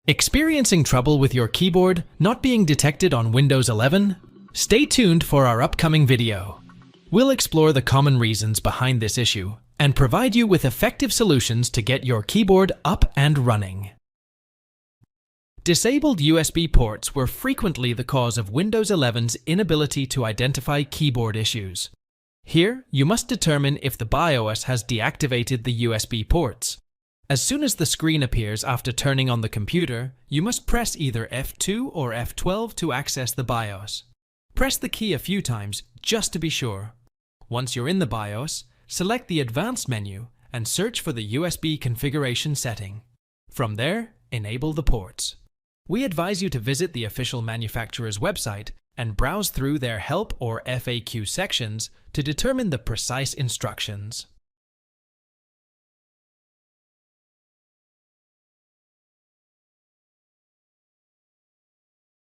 Experiencing trouble with your keyboard not being detected on Windows 11? Stay tuned for our upcoming video. We'll explore the common reasons behind this issue and provide you with effective solutions to get your keyboard up and running. Disabled USB ports were frequently the cause of Windows 11's inability to identify keyboard issues. Here, you must determine if the BIOS has deactivated the USB ports. As soon as the screen appears after turning on the computer, you must press either F2 or F12 to access the BIOS. Press the key a few times just to be sure. Once you're in the BIOS, select the Advanced menu and search for the USB configuration setting. From there, enable the ports. We advise you to visit the official manufacturer's website and browse through their help or FAQ sections to determine the precise instructions.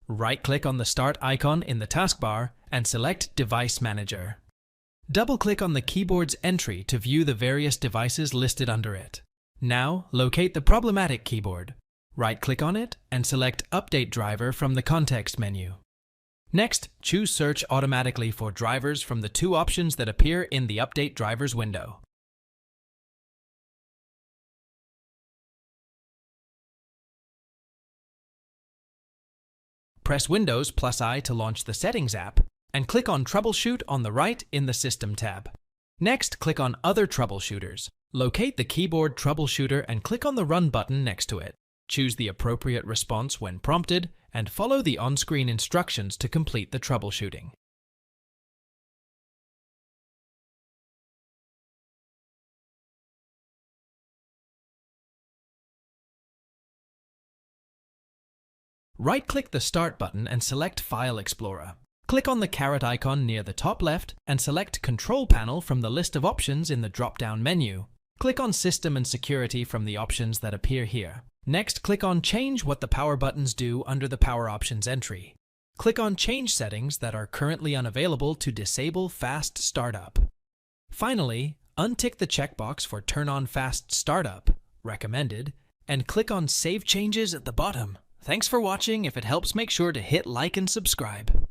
Right-click on the Start icon in the taskbar and select Device Manager. Double-click on the keyboard's entry to view the various devices listed under it. Now, locate the problematic keyboard. Right-click on it and select Update Driver from the context menu. Next, choose Search automatically for drivers from the two options that appear in the Update Drivers window. Press Windows +I to launch the Settings app, and click on Troubleshoot on the right in the System tab. Next, click on Other Troubleshooters. Locate the keyboard troubleshooter and click on the Run button next to it. Choose the appropriate response when prompted, and follow the on-screen instructions to complete the troubleshooting. Right-click the Start button and select File Explorer. Click on the caret icon near the top left and select Control Panel from the list of options in the drop-down menu. Click on System and Security from the options that appear here. Next, click on Change what the power buttons do under the Power Options entry. Click on Change settings that are currently unavailable to disable Fast Startup. Finally, untick the checkbox for Turn on Fast Startup, recommended, and click on Save Changes at the bottom. Thanks for watching. If it helps, make sure to hit like and subscribe.